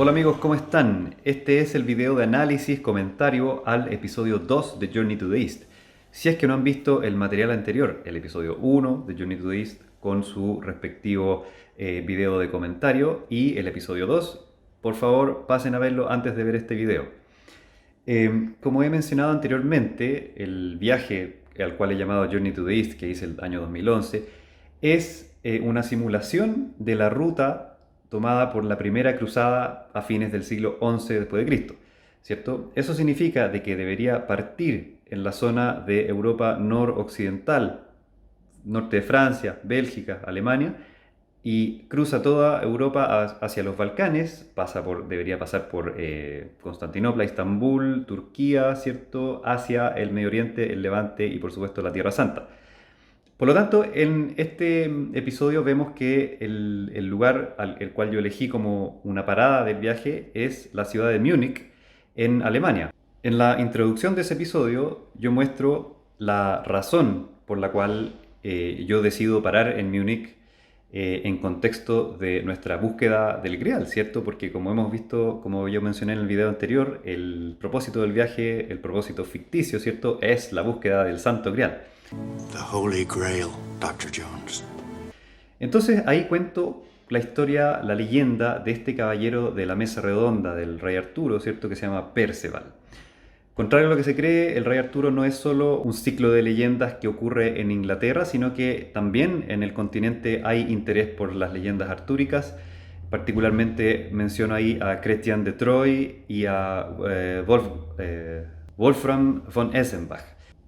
Hola amigos, ¿cómo están? Este es el video de análisis, comentario al episodio 2 de Journey to the East. Si es que no han visto el material anterior, el episodio 1 de Journey to the East con su respectivo video de comentario y el episodio 2, por favor pasen a verlo antes de ver este video. Como he mencionado anteriormente, el viaje al cual he llamado Journey to the East, que hice el año 2011, es una simulación de la ruta tomada por la primera cruzada a fines del siglo XI después de Cristo, ¿cierto? Eso significa de que debería partir en la zona de Europa noroccidental, norte de Francia, Bélgica, Alemania, y cruza toda Europa hacia los Balcanes, debería pasar por Constantinopla, Estambul, Turquía, ¿cierto? Hacia el Medio Oriente, el Levante y por supuesto la Tierra Santa. Por lo tanto, en este episodio vemos que el lugar el cual yo elegí como una parada del viaje es la ciudad de Múnich, en Alemania. En la introducción de ese episodio yo muestro la razón por la cual yo decido parar en Múnich en contexto de nuestra búsqueda del Grial, ¿cierto? Porque como hemos visto, como yo mencioné en el video anterior, el propósito del viaje, el propósito ficticio, ¿cierto? Es la búsqueda del Santo Grial. The Holy Grail, Dr. Jones. Entonces ahí cuento la historia, la leyenda de este caballero de la mesa redonda del rey Arturo, ¿cierto? Que se llama Perceval. Contrario a lo que se cree, el rey Arturo no es solo un ciclo de leyendas que ocurre en Inglaterra, sino que también en el continente hay interés por las leyendas artúricas. Particularmente menciono ahí a Christian de Troyes y a Wolfram von Esenbach.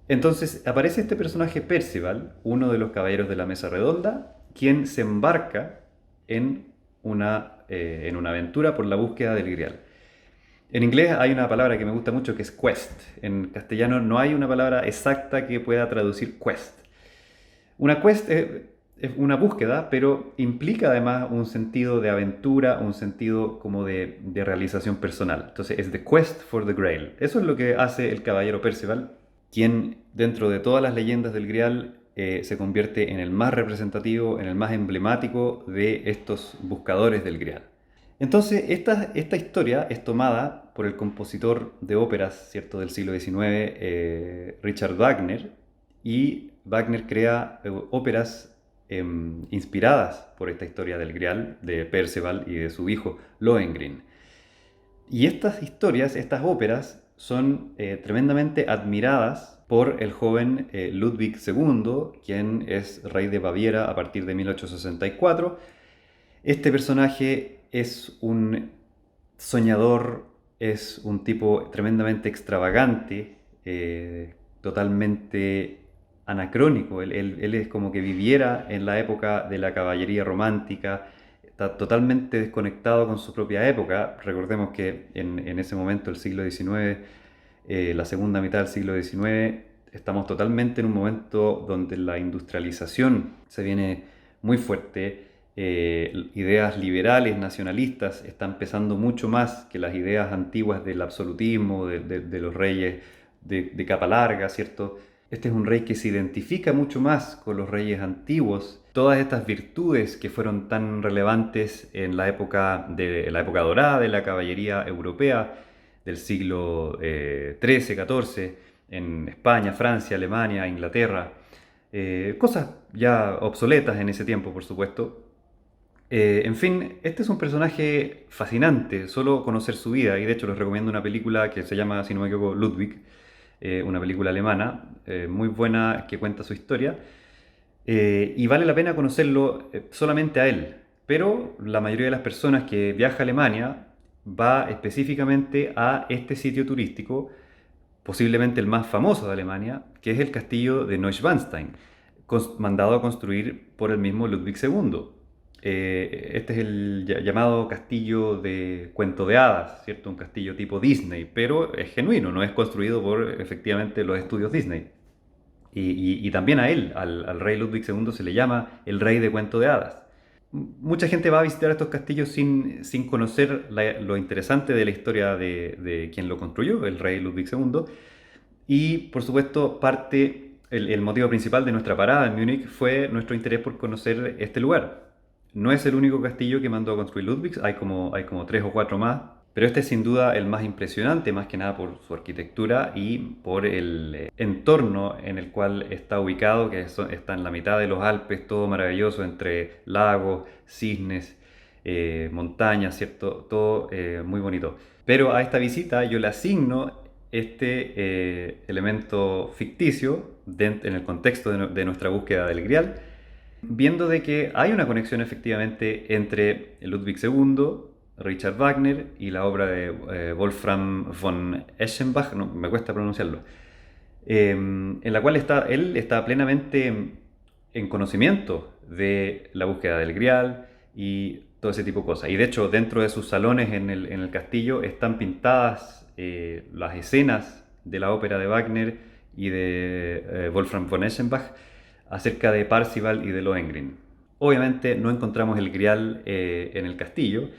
Entonces aparece este personaje Perceval, uno de los caballeros de la mesa redonda, quien se embarca en una aventura por la búsqueda del Grial. En inglés hay una palabra que me gusta mucho que es quest. En castellano no hay una palabra exacta que pueda traducir quest. Una quest es una búsqueda, pero implica además un sentido de aventura, un sentido como de realización personal. Entonces es the quest for the Grail. Eso es lo que hace el caballero Perceval, quien dentro de todas las leyendas del Grial se convierte en el más representativo, en el más emblemático de estos buscadores del Grial. Entonces, esta historia es tomada por el compositor de óperas, ¿cierto?, del siglo XIX, Richard Wagner, y Wagner crea óperas inspiradas por esta historia del Grial, de Perceval y de su hijo Lohengrin. Y estas historias, estas óperas, son tremendamente admiradas por el joven Ludwig II, quien es rey de Baviera a partir de 1864. Este personaje es un soñador, es un tipo tremendamente extravagante, totalmente anacrónico. Él es como que viviera en la época de la caballería romántica, está totalmente desconectado con su propia época. Recordemos que en ese momento, el siglo XIX, la segunda mitad del siglo XIX, estamos totalmente en un momento donde la industrialización se viene muy fuerte. Ideas liberales, nacionalistas, están pesando mucho más que las ideas antiguas del absolutismo, de los reyes de capa larga, ¿cierto? Este es un rey que se identifica mucho más con los reyes antiguos. Todas estas virtudes que fueron tan relevantes en la época dorada de la caballería europea del siglo XIII, XIV, en España, Francia, Alemania, Inglaterra, cosas ya obsoletas en ese tiempo, por supuesto. En fin, este es un personaje fascinante, solo conocer su vida, y de hecho les recomiendo una película que se llama, si no me equivoco, Ludwig, una película alemana, muy buena, que cuenta su historia, y vale la pena conocerlo solamente a él, pero la mayoría de las personas que viaja a Alemania va específicamente a este sitio turístico, posiblemente el más famoso de Alemania, que es el castillo de Neuschwanstein, mandado a construir por el mismo Ludwig II. Este es el llamado castillo de cuento de hadas, ¿cierto? Un castillo tipo Disney, pero es genuino, no es construido por efectivamente los estudios Disney. Y también a él, al rey Ludwig II, se le llama el rey de cuento de hadas. Mucha gente va a visitar estos castillos sin conocer lo interesante de la historia de quien lo construyó, el rey Ludwig II. Y por supuesto, el motivo principal de nuestra parada en Múnich fue nuestro interés por conocer este lugar. No es el único castillo que mandó a construir Ludwig, hay como 3 o 4 más, pero este es sin duda el más impresionante, más que nada por su arquitectura y por el entorno en el cual está ubicado, está en la mitad de los Alpes, todo maravilloso, entre lagos, cisnes, montañas, ¿cierto? Todo muy bonito. Pero a esta visita yo le asigno este elemento ficticio en el contexto de nuestra búsqueda del Grial, viendo de que hay una conexión efectivamente entre Ludwig II, Richard Wagner y la obra de Wolfram von Eschenbach, no, me cuesta pronunciarlo, en la cual él está plenamente en conocimiento de la búsqueda del Grial y todo ese tipo de cosas. Y de hecho, dentro de sus salones en el castillo están pintadas las escenas de la ópera de Wagner y de Wolfram von Eschenbach acerca de Parzival y de Lohengrin. Obviamente no encontramos el Grial en el castillo,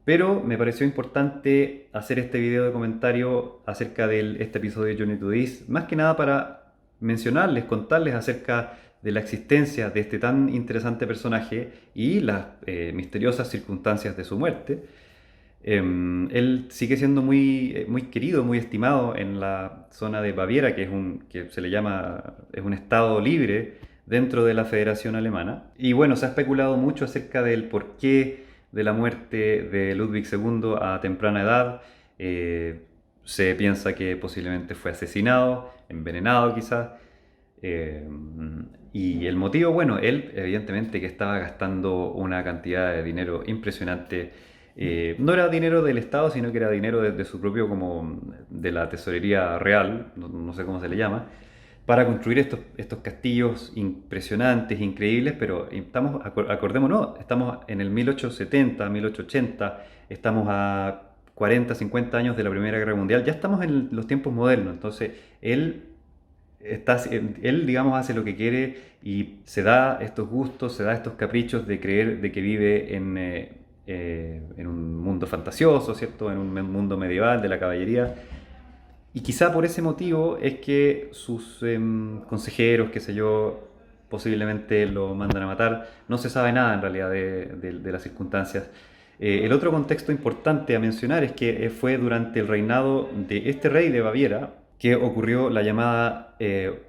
pero me pareció importante hacer este video de comentario acerca de este episodio de Journey to This, más que nada para mencionarles, contarles acerca de la existencia de este tan interesante personaje y las misteriosas circunstancias de su muerte. Él sigue siendo muy querido, muy estimado en la zona de Baviera, que se le llama, es un estado libre dentro de la Federación Alemana. Y bueno, se ha especulado mucho acerca del porqué de la muerte de Ludwig II a temprana edad. Se piensa que posiblemente fue asesinado, envenenado quizás. Y el motivo, bueno, él evidentemente que estaba gastando una cantidad de dinero impresionante. No era dinero del Estado, sino que era dinero de su propio, como de la tesorería real, no sé cómo se le llama, para construir estos castillos impresionantes, increíbles, pero acordémonos, estamos en el 1870, 1880, estamos a 40, 50 años de la Primera Guerra Mundial, ya estamos en los tiempos modernos, entonces él, digamos, hace lo que quiere y se da estos gustos, se da estos caprichos de creer de que vive en un mundo fantasioso, ¿cierto? En un mundo medieval de la caballería. Y quizá por ese motivo es que sus consejeros, qué sé yo, posiblemente lo mandan a matar. No se sabe nada en realidad de las circunstancias. El otro contexto importante a mencionar es que fue durante el reinado de este rey de Baviera que ocurrió la llamada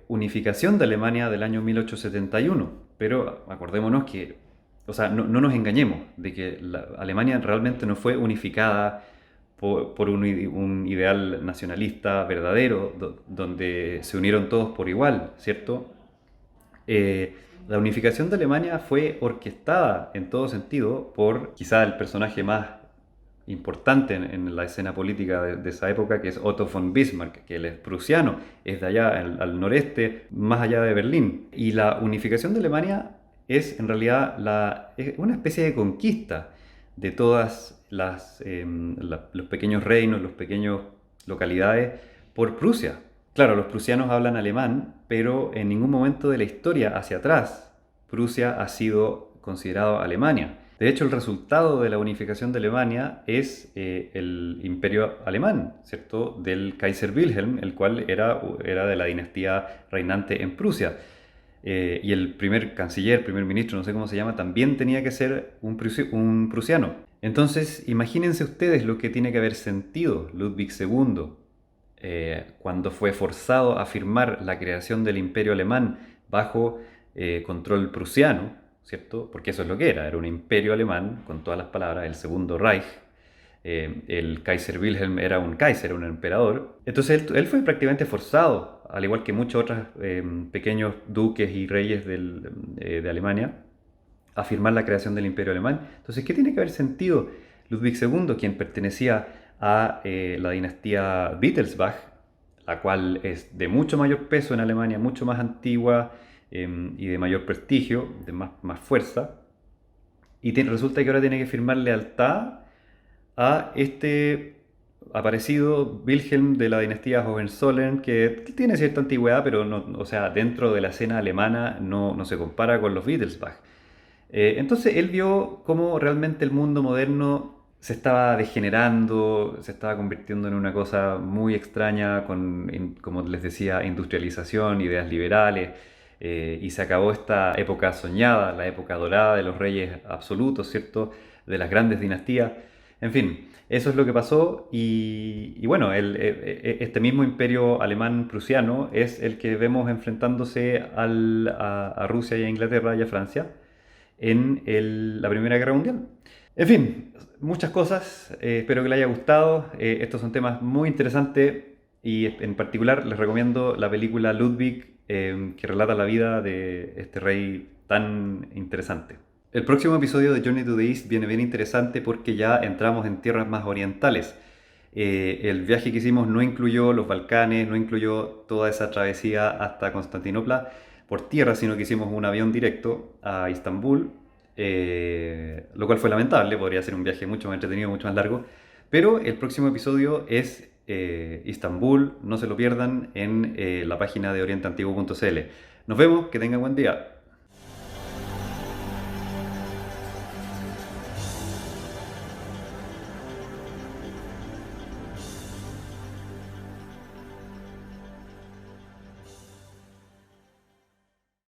unificación de Alemania del año 1871. Pero acordémonos que, o sea, no nos engañemos de que Alemania realmente no fue unificada por un ideal nacionalista verdadero, donde se unieron todos por igual, ¿cierto? La unificación de Alemania fue orquestada en todo sentido por quizá el personaje más importante en la escena política de esa época, que es Otto von Bismarck, que él es prusiano, es de allá al noreste, más allá de Berlín. Y la unificación de Alemania es en realidad es una especie de conquista de todas los pequeños reinos, los pequeños localidades por Prusia. Claro, los prusianos hablan alemán, pero en ningún momento de la historia hacia atrás Prusia ha sido considerado Alemania. De hecho, el resultado de la unificación de Alemania es el imperio alemán, ¿cierto? Del Kaiser Wilhelm, el cual era de la dinastía reinante en Prusia. Y el primer canciller, primer ministro, no sé cómo se llama, también tenía que ser un prusiano. Entonces, imagínense ustedes lo que tiene que haber sentido Ludwig II cuando fue forzado a firmar la creación del imperio alemán bajo control prusiano, ¿cierto? Porque eso es lo que era un imperio alemán con todas las palabras, el Segundo Reich. El Kaiser Wilhelm era un Kaiser, un emperador. Entonces él fue prácticamente forzado, al igual que muchos otros pequeños duques y reyes de Alemania, a firmar la creación del imperio alemán. Entonces, ¿qué tiene que haber sentido Ludwig II, quien pertenecía a la dinastía Wittelsbach, la cual es de mucho mayor peso en Alemania, mucho más antigua y de mayor prestigio, de más fuerza, y resulta que ahora tiene que firmar lealtad a este aparecido Wilhelm de la dinastía Hohenzollern, que tiene cierta antigüedad, pero no, o sea, dentro de la escena alemana no se compara con los Wittelsbach. Entonces él vio cómo realmente el mundo moderno se estaba degenerando, se estaba convirtiendo en una cosa muy extraña con, como les decía, industrialización, ideas liberales, y se acabó esta época soñada, la época dorada de los reyes absolutos, ¿cierto? De las grandes dinastías. En fin, eso es lo que pasó y bueno, este mismo imperio alemán-prusiano es el que vemos enfrentándose a Rusia y a Inglaterra y a Francia en la Primera Guerra Mundial. En fin, muchas cosas, espero que les haya gustado. Estos son temas muy interesantes y en particular les recomiendo la película Ludwig, que relata la vida de este rey tan interesante. El próximo episodio de Journey to the East viene bien interesante porque ya entramos en tierras más orientales. El viaje que hicimos no incluyó los Balcanes, no incluyó toda esa travesía hasta Constantinopla por tierra, sino que hicimos un avión directo a Istambul, lo cual fue lamentable, podría ser un viaje mucho más entretenido, mucho más largo, pero el próximo episodio es Istambul, no se lo pierdan en la página de orienteantiguo.cl. Nos vemos, que tengan buen día.